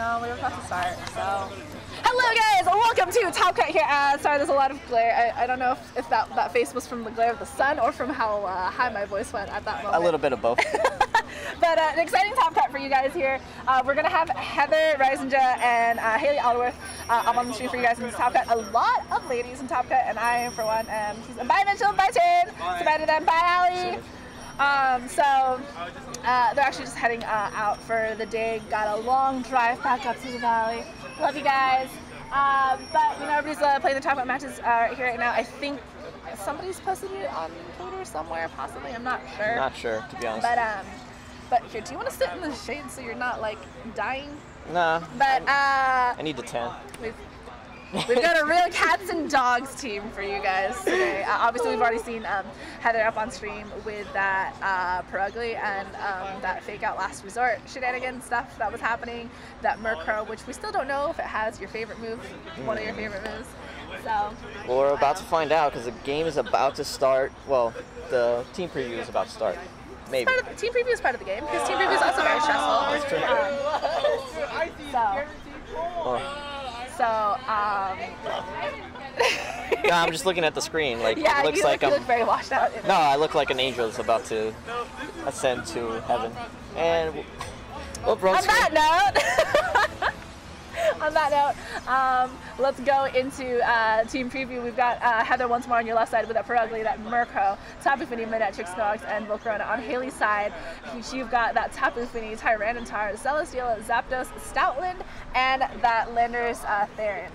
No, we were about to start, so. Hello guys, welcome to Top Cut here. Sorry, there's a lot of glare. I don't know if that face was from the glare of the sun or from how high my voice went at that moment. A little bit of both. But an exciting Top Cut for you guys here. We're going to have Heather, Rysenga, and Hayley Aldworth up on the stream for you guys in this Top Cut. A lot of ladies in Top Cut, and I am for one. And bye Mitchell, bye Tin, say bye to them, bye Allie. They're actually just heading out for the day. Got a long drive back up to the valley. Love you guys. But you know, everybody's playing the Top Cut matches here right now. I think somebody's posted it on Twitter somewhere, possibly. I'm not sure. Not sure, to be honest. But here, do you want to sit in the shade so you're not like dying? Nah. But I need the 10. We've got a real cats and dogs team for you guys today. Obviously, we've already seen Heather up on stream with that Perugly and that fake out last resort shenanigans stuff that was happening. That Murkrow, which we still don't know if it has your favorite move, one of your favorite moves. So. Well, we're about to find out because the game is about to start. Well, the team preview is about to start. Maybe. Team preview is part of the game because team preview is also very stressful. That's true. No, I'm just looking at the screen. Like, yeah, it looks you like look very washed out. No, I look like an angel that's about to ascend to heaven. And on that note, let's go into team preview. We've got Heather once more on your left side with that Perugly, that Murkrow, Tapu Fini, Manectric, Snox, and Volcarona. On Hayley's side, you've got that Tapu Fini, Tyranitar, Celesteela, Zapdos, Stoutland, and that Landers Theron.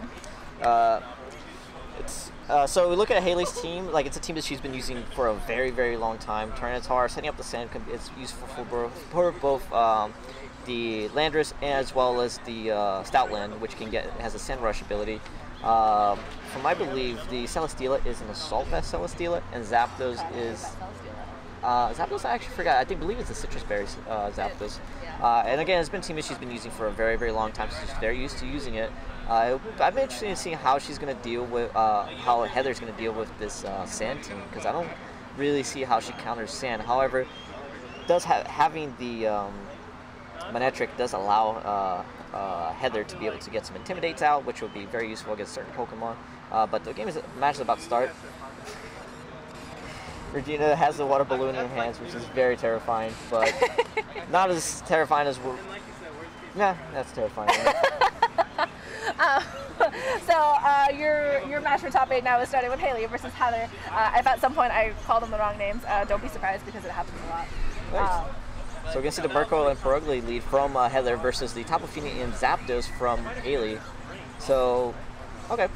So we look at Hayley's team. Like, it's a team that she's been using for a very, very long time. Tyranitar, setting up the sand is useful for both the Landorus as well as the Stoutland, which has a Sand Rush ability. From I believe, the Celesteela is an Assault Vest Celesteela, and Zapdos is Zapdos. I actually forgot. I believe it's the Citrus Berries Zapdos. And again, it's been a team that she's been using for a very, very long time, so she's very used to using it. I'm interested in seeing how she's going to deal with how Heather's going to deal with this Sand team, because I don't really see how she counters Sand. However, having the Manectric does allow Heather to be able to get some Intimidates out, which would be very useful against certain Pokemon. But the match is about to start. Regina has the water balloon in her hands, which is very terrifying, but not as terrifying as we're... Nah, that's terrifying. Your match for top 8 now is starting with Hayley versus Heather. If at some point I call them the wrong names, don't be surprised because it happens a lot. Nice. So we're going to see the Murkrow and Perugly lead from Heather versus the Tapu Fini and Zapdos from Hayley. So, okay.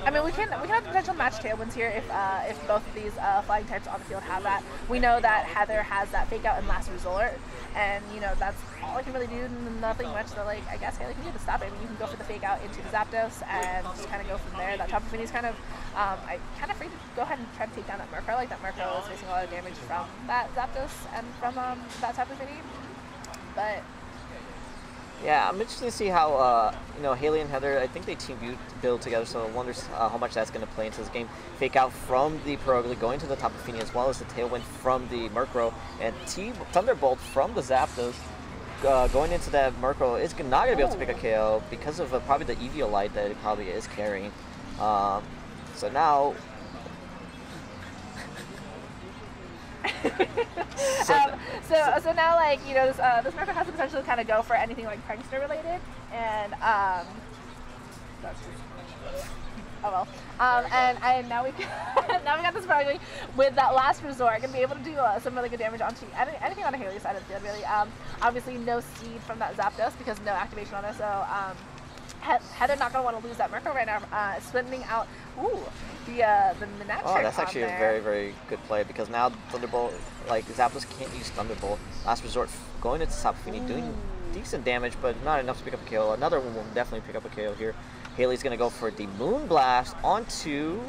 I mean, we can have potential match Tailwinds here if both of these flying types on the field have that. We know that Heather has that fake out in last resort, and you know that's all I can really do. Nothing much that like I guess Hayley can do to stop it. I mean, you can go for the fake out into the Zapdos and just kind of go from there. That Tapu Fini's kind of free to go ahead and try to take down that Murkrow. Like that Murkrow is facing a lot of damage from that Zapdos and from that Tapu Fini, but. Yeah, I'm interested to see how, Hayley and Heather, I think they team build together, so I wonder how much that's going to play into this game. Fake out from the Perugly, going to the Tapu Fini, as well as the Tailwind from the Murkrow, and Thunderbolt from the Zapdos, going into that Murkrow is not going to be able to pick a KO because of probably the Eviolite that it probably is carrying. So now... So now, like, you know, this Murkrow has the potential to kind of go for anything like prankster related, and that's just, oh well. And now we got this Perugly with that last resort, gonna be able to do some really good damage onto anything on the Hayley side of the field. Really, obviously no seed from that Zapdos because no activation on it. So Heather not gonna want to lose that Murkrow right now. Spinning out, the Manectric. Oh, that's actually a very, very good play because now Thunderbolt, like Zapdos can't use Thunderbolt. Last resort going into Tapu Fini, doing decent damage, but not enough to pick up a KO. Another one will definitely pick up a KO here. Hayley's gonna go for the Moonblast onto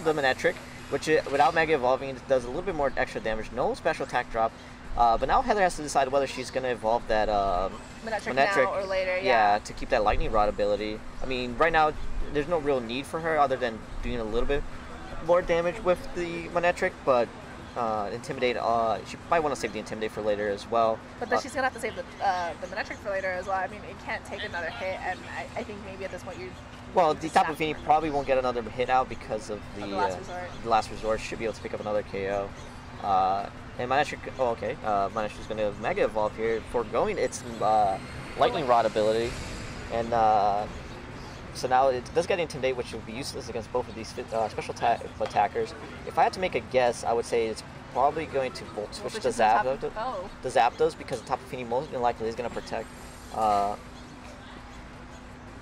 the Manectric, which without Mega Evolving it does a little bit more extra damage. No special attack drop. But now Heather has to decide whether she's going to evolve that Manectric now or later, yeah. To keep that Lightning Rod ability. I mean, right now, there's no real need for her other than doing a little bit more damage with the Manectric, but Intimidate. She might want to save the Intimidate for later as well. But then she's going to have to save the Manectric for later as well. I mean, it can't take another hit, and I think maybe at this point you... Well, the Tapu Fini probably won't get another hit out because of the last resort. Should be able to pick up another KO. And Manectric, Manectric's going to Mega Evolve here, foregoing its Lightning Rod ability. And so now it does get Intimidate, which will be useless against both of these special attackers. If I had to make a guess, I would say it's probably going to Volt Switch to Zapdos because the Tapu Fini most likely is going to protect.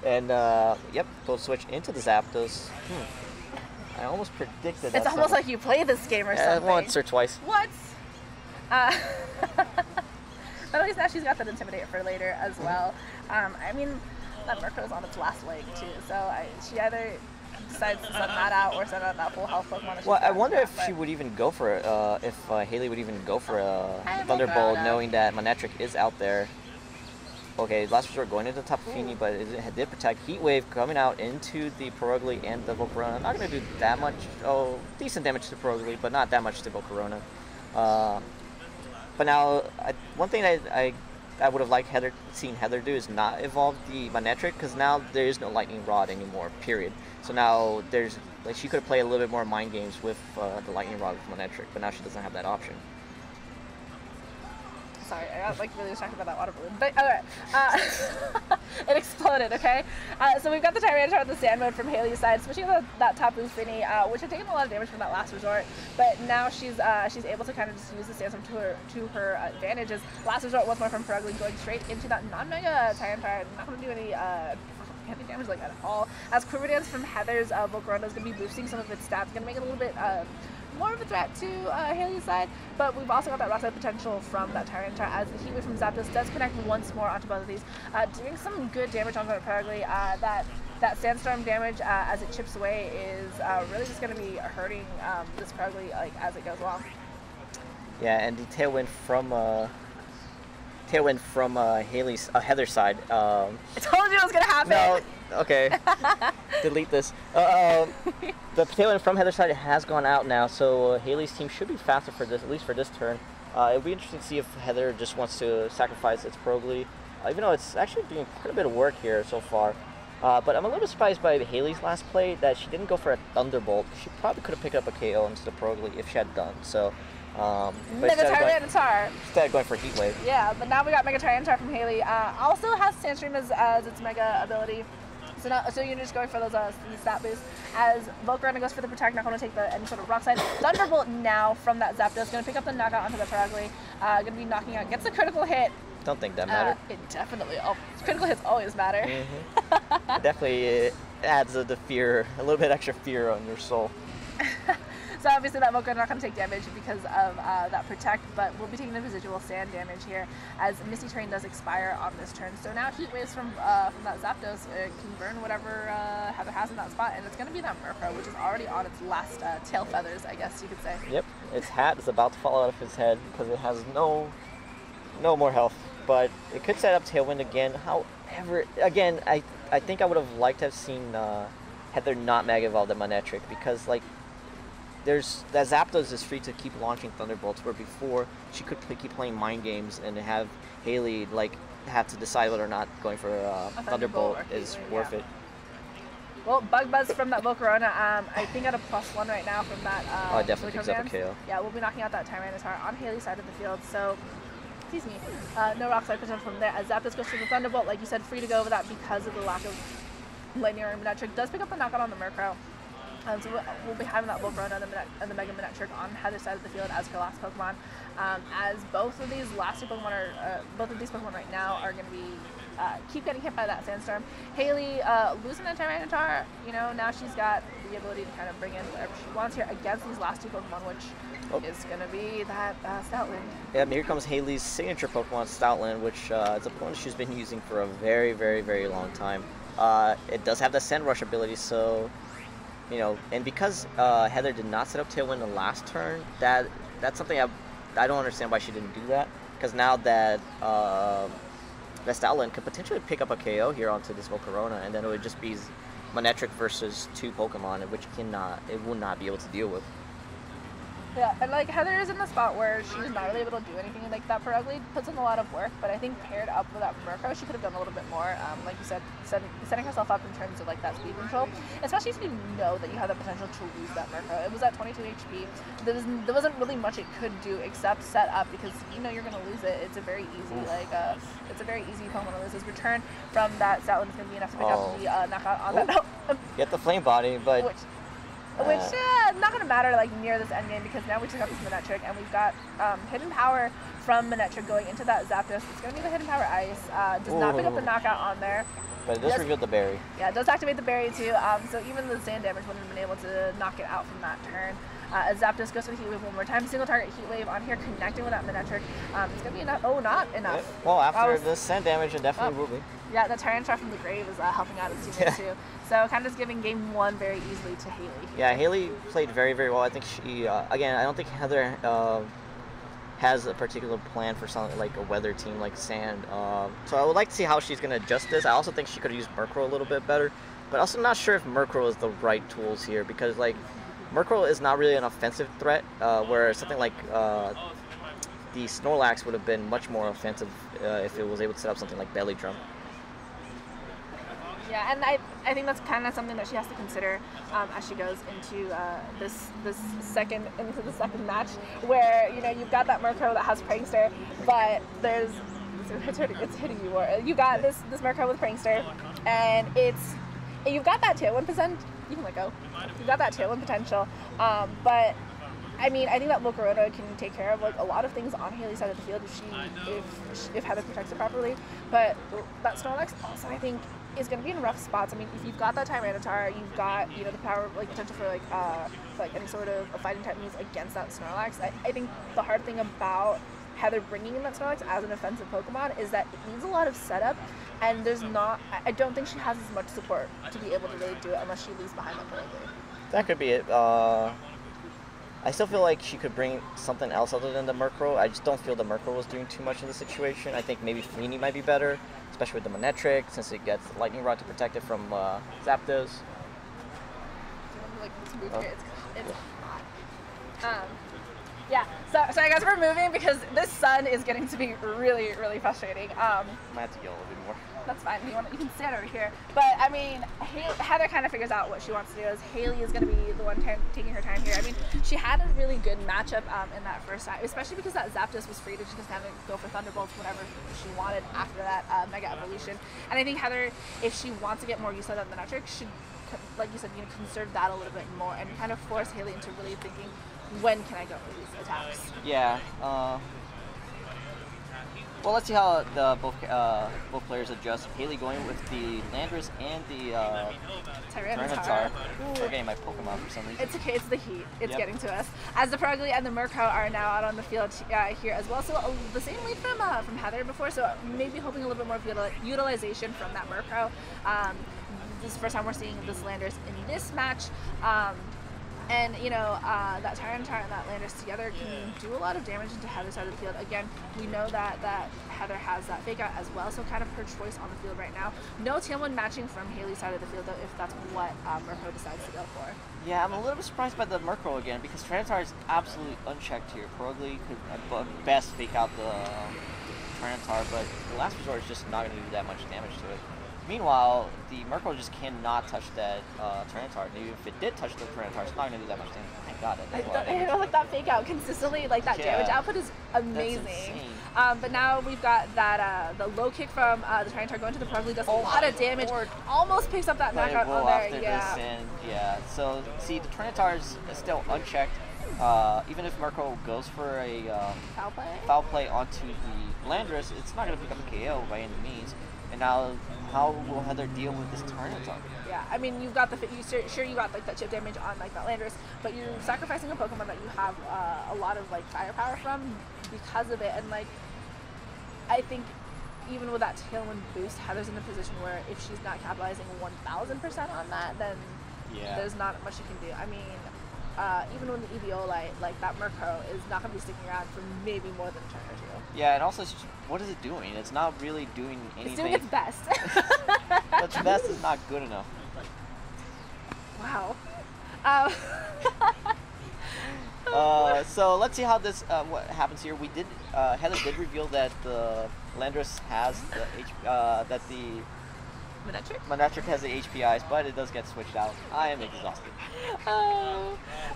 Yep, Volt Switch into the Zapdos. I almost predicted that. It's almost like you play this game or something. Once or twice. What? But at least now she's got that Intimidate for later as well. I mean, that Murkrow's on its last leg too, so she either decides to send that out or send out that full health Pokemon. Well, I wonder if she would even go for it, if Hayley would even go for a Thunderbolt, knowing that Manectric is out there. Okay, last resort going into the Tapu Fini, but it did protect. Heat Wave coming out into the Perugly and the Volcarona. Not going to do that much. Oh, decent damage to Perugly, but not that much to Volcarona. But now, one thing I would have liked seeing Heather do is not evolve the Manectric, because now there is no Lightning Rod anymore, period. So now she could have played a little bit more mind games with the Lightning Rod with Manectric, but now she doesn't have that option. Sorry, I got really distracted by that water balloon. But alright, it exploded. Okay, so we've got the Tyranitar with the Sand Mode from Hayley's side, switching to that Tapu Fini, which had taken a lot of damage from that last resort. But now she's able to kind of just use the Sandstorm to her advantages. Last resort once more from Perugly, going straight into that non-Mega Tyranitar. Not going to do any damage like that at all. As Quiver Dance from Heather's Volcarona is going to be boosting some of its stats, going to make it a little bit more of a threat to Hayley's side, but we've also got that Rock Slide potential from that Tyranitar as the Heat Wave from Zapdos does connect once more onto both of these, doing some good damage on Perugly. That Sandstorm damage as it chips away is really just going to be hurting this Perugly as it goes along. Yeah, and the Tailwind from Hayley's Heather's side. I told you it was going to happen. No. Okay, delete this. The Tailwind from Heather's side has gone out now, so Hayley's team should be faster for this, at least for this turn. It'll be interesting to see if Heather just wants to sacrifice its Perugly, even though it's actually doing quite a bit of work here so far. But I'm a little surprised by Hayley's last play that she didn't go for a Thunderbolt. She probably could have picked up a KO instead of Perugly if she had done so. Mega Tyranitar. Instead of going for Heat Wave. Yeah, but now we got Mega Tyranitar from Hayley. Also has Sandstream as its Mega ability. So you're just going for those stat boosts. As Volcarona goes for the Protect, not going to take any sort of Rock Slide. Thunderbolt now from that Zapdos, going to pick up the knockout onto the Perugly. Going to be knocking out, gets a critical hit. Don't think that matters. It definitely, critical hits always matter. Mm-hmm. It definitely adds the fear, a little bit extra fear on your soul. So obviously that Volcarona not going to take damage because of that Protect, but we'll be taking the residual sand damage here as Misty Terrain does expire on this turn. So now Heat Waves from that Zapdos can burn whatever Heather has in that spot, and it's going to be that Murkrow, which is already on its last tail feathers, I guess you could say. Yep, its hat is about to fall out of his head because it has no more health, but it could set up Tailwind again. However, again, I think I would have liked to have seen Heather not Mega Evolve the Manectric because, that Zapdos is free to keep launching Thunderbolts, where before she could keep playing mind games and have Hayley have to decide whether or not going for a Thunderbolt is worth it. Well, Bug Buzz from that Volcarona, I think at a +1 right now from that. It definitely picks up a KO. Yeah, we'll be knocking out that Tyranitar on Hayley's side of the field. So, excuse me, no Rock Slide potential from there. As Zapdos goes for the Thunderbolt, like you said, free to go over that because of the lack of Lightning or Manectric. Does pick up the knockout on the Murkrow. So we'll be having that Volcarona and the Mega Manectric on Heather's side of the field as her last Pokemon. As both of these last two Pokemon both of these Pokemon right now are going to be keep getting hit by that Sandstorm. Hayley losing the Tyranitar, now she's got the ability to kind of bring in whatever she wants here against these last two Pokemon, which is going to be that Stoutland. Yeah, here comes Hayley's signature Pokemon, Stoutland, which is a Pokemon she's been using for a very, very, very long time. It does have the Sand Rush ability, so and because Heather did not set up Tailwind the last turn, that's something I don't understand why she didn't do that. Because now that Stoutland could potentially pick up a KO here onto this Volcarona, and then it would just be Manectric versus two Pokemon, which it will not be able to deal with. Yeah, and like Heather is in the spot where she's not really able to do anything like that for Ugly, puts in a lot of work, but I think paired up with that Murkrow, she could have done a little bit more, like you said, setting herself up in terms of like that speed control, especially if you know that you have the potential to lose that Murkrow. It was at 22 HP. There wasn't really much it could do except set up because you know you're going to lose it. It's a very easy, it's a very easy Pokemon to lose. His return from that Stoutland is going to be enough to pick up the knockout on that. Get the Flame Body, but... Which not going to matter like near this end game because now we took out this Manectric and we've got Hidden Power from Manectric going into that Zapdos. It's going to be the Hidden Power Ice. Does not pick up the knockout on there. But it does reveal the berry. Yeah, it does activate the berry too. So even the sand damage wouldn't have been able to knock it out from that turn. As Zapdos goes for the Heat Wave one more time. Single target Heat Wave on here connecting with that Manectric. It's going to be enough. Oh, not enough. Yeah. Well, after the sand damage, it definitely will be. Yeah, the Tyranitar from the grave is helping out his teammates too. So kind of just giving game one very easily to Hayley. Yeah, Hayley played very, very well. I think she, again, I don't think Heather has a particular plan for something like a weather team like sand. So I would like to see how she's going to adjust this. I also think she could have used Murkrow a little bit better. But also not sure if Murkrow is the right tools here because like Murkrow is not really an offensive threat, where something like the Snorlax would have been much more offensive if it was able to set up something like Belly Drum. Yeah, and I think that's kind of something that she has to consider as she goes into the second match, where you know you've got that Murkrow that has Prankster, but it's hitting you more. You got this Murkrow with Prankster, and you've got that Tailwind %. You can let go. You've got that Tailwind potential, but. I mean, I think that Volcarona can take care of like a lot of things on Hayley's side of the field if Heather protects it properly. But that Snorlax also I think is going to be in rough spots. I mean, if you've got that Tyranitar, you've got the power like potential for like any sort of a fighting type moves against that Snorlax. I think the hard thing about Heather bringing in that Snorlax as an offensive Pokemon is that it needs a lot of setup, and I don't think she has as much support to be able to really do it unless she leaves behind that Purugly. That could be it. I still feel like she could bring something else other than the Murkrow. I just don't feel the Murkrow was doing too much in the situation. I think maybe Fleeny might be better, especially with the Manectric, since it gets Lightning Rod to protect it from Zapdos. It's hot. Yeah, so I guess we're moving because this sun is getting to be really, really frustrating. I have to yell a little bit more. That's fine. You can stand over here. But I mean, Heather kind of figures out what she wants to do. Is Hayley is going to be the one taking her time here. I mean, she had a really good matchup in that first time, especially because that Zapdos was free to just kind of go for Thunderbolts whenever she wanted after that Mega Evolution. And I think Heather, if she wants to get more use out of the Manectric, should, like you said, conserve that a little bit more and kind of force Hayley into really thinking, when can I go for these attacks? Yeah. Well, let's see how both players adjust. Hayley going with the Landorus and the Tyranitar. I'm getting my Pokemon for some reason. It's okay, it's the heat. It's getting to us. As the Purugly and the Murkrow are now out on the field here as well. So the same lead from Heather before, so maybe hoping a little bit more utilization from that Murkrow. This is the first time we're seeing this Landorus in this match. And, that Tyranitar and that Landorus together can do a lot of damage into Heather's side of the field. Again, we know that Heather has that Fake Out as well, so kind of her choice on the field right now. No Tailwind matching from Hayley's side of the field, though, if that's what Murkrow decides to go for. Yeah, I'm a little bit surprised by the Murkrow again, because Tyranitar is absolutely unchecked here. Purugly could at best Fake Out the Tyranitar, but the last resort is just not going to do that much damage to it. Meanwhile, the Murkrow just cannot touch that Tyranitar. If it did touch the Tyranitar, it's not going to do that much damage. Thank God it. Like that Fake Out consistently, like that damage output is amazing. But now we've got that the low kick from the Tyranitar going to the Purugly does a lot of damage. Almost picks up that knockout on there. So see, the Tyranitar is still unchecked. Even if Murkrow goes for a foul play onto the Landorus, it's not going to pick up a KO by any means. And now, how will Heather deal with this Tyranitar? Yeah, I mean, you've got you got like that chip damage on like that Landorus, but you're sacrificing a Pokemon that you have a lot of like firepower from because of it. And like, I think even with that Tailwind boost, Heather's in a position where if she's not capitalizing 1000% on that, then there's not much she can do. I mean, even when the Eviolite, like that Murkrow, is not going to be sticking around for maybe more than a turn or two. Yeah, and also, what is it doing? It's not really doing anything. It's doing its best. But its best is not good enough. Wow. So let's see how this what happens here. We did Heather did reveal that the Landorus has that the Manectric has the HPIs, but it does get switched out. I am exhausted.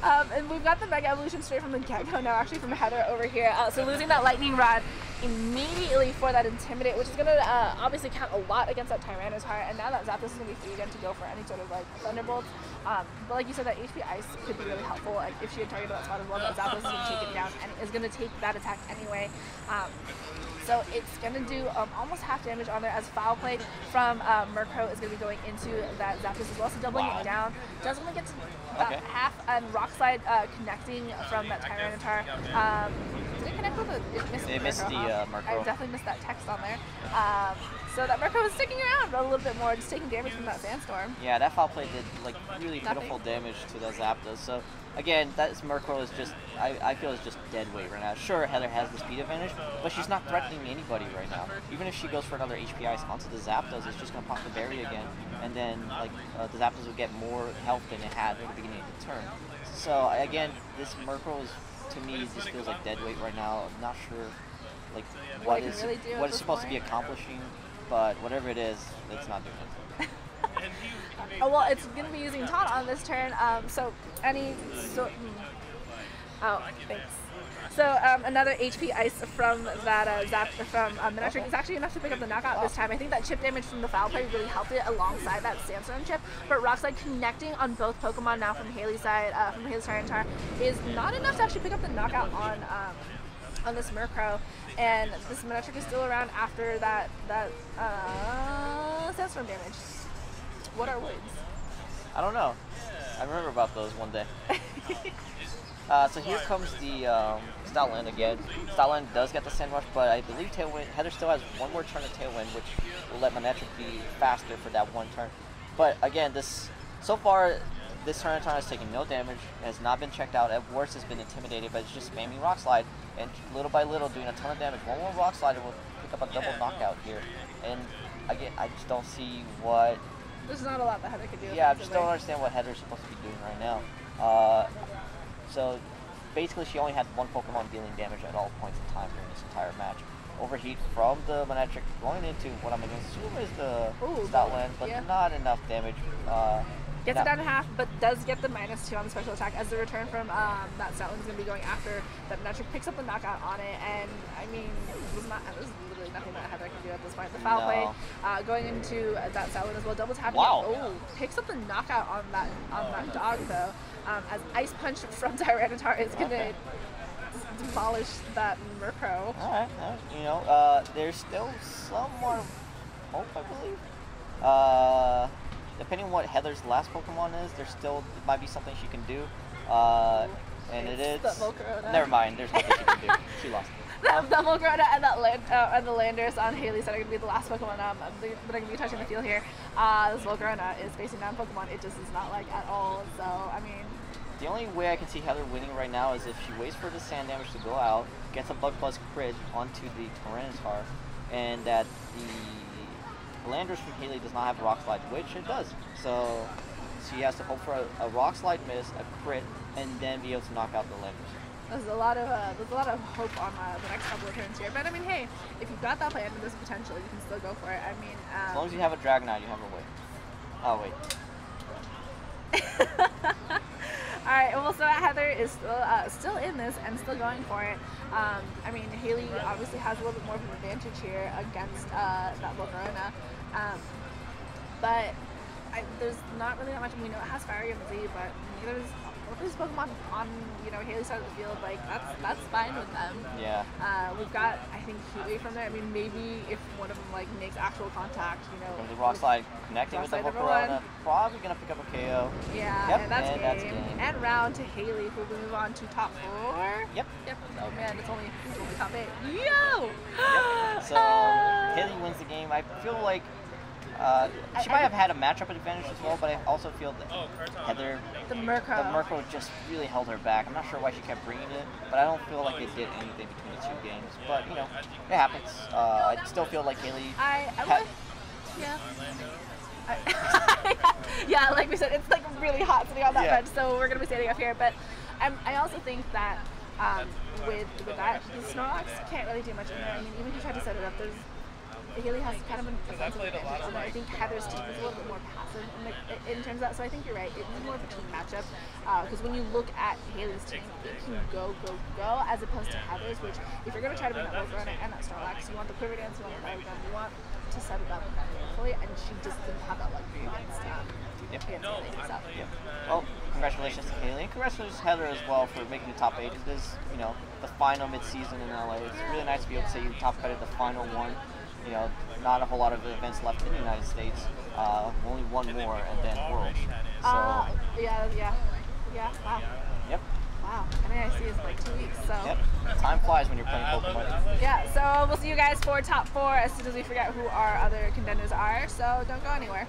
And we've got the Mega Evolution straight from the get-go now, actually from Heather over here. So losing that Lightning Rod immediately for that Intimidate, which is going to obviously count a lot against that Tyranitar, and now that Zapdos is going to be free again to go for any sort of like Thunderbolts. But like you said, that HP Ice could be really helpful. Like if she had targeted that spot as well, but Zapdos is going to take it down and is going to take that attack anyway. So it's going to do almost half damage on there, as Foul Play from Murkrow is going to be going into that Zapdos as well, so doubling it down. Does only get to about half, and Rock Slide connecting from that Tyranitar. Did it connect with it? It missed the Murkrow. I definitely missed that text on there. So that Murkrow was sticking around a little bit more, just taking damage from that Sandstorm. Yeah, that Foul Play did like really pitiful damage to the Zapdos. So again, that Murkrow is just, I feel is just dead weight right now. Sure, Heather has the speed advantage, but she's not threatening anybody right now. Even if she goes for another HP Ice onto the Zapdos, it's just going to pop the berry again, and then like the Zapdos will get more health than it had at the beginning of the turn. So again, this Murkrow is, to me, just feels like dead weight right now. I'm not sure like what it's supposed to be accomplishing, but whatever it is, it's not doing it. Oh, well, it's going to be using Taunt on this turn, so thanks. So another HP Ice from that from Manectric is actually enough to pick up the knockout this time. I think that chip damage from the Foul Play really helped it alongside that Sandstorm chip, but Rock Slide connecting on both Pokemon now from Hayley's side, from Hayley's Tyranitar, is not enough to actually pick up the knockout on this Murkrow, and this Manectric is still around after that Sandstorm damage. What are words? I don't know. I remember about those one day. So here comes the Stoutland again. Stoutland does get the Sand Rush, but I believe Heather still has one more turn of Tailwind, which will let Manectric be faster for that one turn. But again, so far, this Tyranitar has taken no damage, has not been checked out. At worst, has been intimidated, but it's just spamming Rock Slide, and little by little doing a ton of damage. One more Rock Slide will pick up a double knockout here. And again, I just don't see what... There's not a lot that Heather can do. Yeah, I just don't understand what Heather's supposed to be doing right now. So basically, she only had one Pokemon dealing damage at all points in time during this entire match. Overheat from the Manectric going into what I'm going to assume is the Stoutland, but not enough damage. Gets it down to half, but does get the -2 on the special attack, as the return from that Stoutland is going to be going after that Manectric picks up the knockout on it, and I mean, there's literally nothing that Heather can do at this point. The Foul Play going into that Stoutland as well, double tapping. Wow. Picks up the knockout on that dog though, as Ice Punch from Tyranitar is going to demolish that Murkrow. Alright, you know, there's still some more hope, I believe. Depending on what Heather's last Pokemon is, might be something she can do. And it is... Never mind, there's nothing she can do. She lost. The Volcarona and the Landorus on Hayley's side are going to be the last Pokemon that are going to be touching the field here. This Volcarona is facing down Pokemon it just is not like at all, so I mean... The only way I can see Heather winning right now is if she waits for the sand damage to go out, gets a Bug Plus crit onto the Tyranitar, and that the Landorus from Hayley does not have Rock Slide, which it does. So she has to hope for a Rock Slide miss, a crit, and then be able to knock out the Landorus. There's a lot of hope on the next couple of turns here. But I mean, hey, if you've got that plan and this potential, you can still go for it. I mean, as long as you have a Dragonite, you have a way. Oh wait. All right. Well, so Heather is still in this and still going for it. I mean, Hayley obviously has a little bit more of an advantage here against that Volcarona, but there's not really that much. We know it has Fire and Z, but neither is these Pokemon on Hayley's side of the field. Like that's fine with them. Yeah. We've got I think Heatwave from there. I mean maybe if one of them like makes actual contact, the Rock Slide connecting with the Volcarona, probably gonna pick up a KO. Yeah. Yep. And that's game. And round to Hayley, who will move on to top 4. Yep. Oh man, it's only top 8. Yo. Yep. So Hayley wins the game. I feel like. She might have had a matchup advantage as well, but I also feel that Heather, the Murkrow just really held her back. I'm not sure why she kept bringing it, but I don't feel like it did anything between the two games. But, it happens. I still feel like Hayley yeah, like we said, it's like really hot sitting on that bench, so we're going to be standing up here. But I also think that with that, the Snorlax can't really do much in there. I mean, even if you try to set it up, Hayley has kind of an offensive advantage on there. I think Heather's team is a little bit more passive in terms of that. So I think you're right. It's more of a team matchup because when you look at Hayley's team, it can go as opposed to Heather's, which if you're going to try to bring that Roadrunner and that Snorlax, you want the Quiver Dance, you want the Fire Gun, you want to set it up carefully, and she just didn't have that luxury against Hayley. So. Yep. Well, congratulations to Hayley, and congratulations to Heather as well for making the top 8. It is, you know, the final mid-season in LA. It's really nice to be able to say you top cutted the final one. You know, not a whole lot of events left in the United States. Only one more, and then Worlds. So. Yeah. Wow. Yep. Wow. NAIC is like 2 weeks, so. Yep. Time flies when you're playing Pokemon. Yeah. So we'll see you guys for top 4 as soon as we figure out who our other contenders are. So don't go anywhere.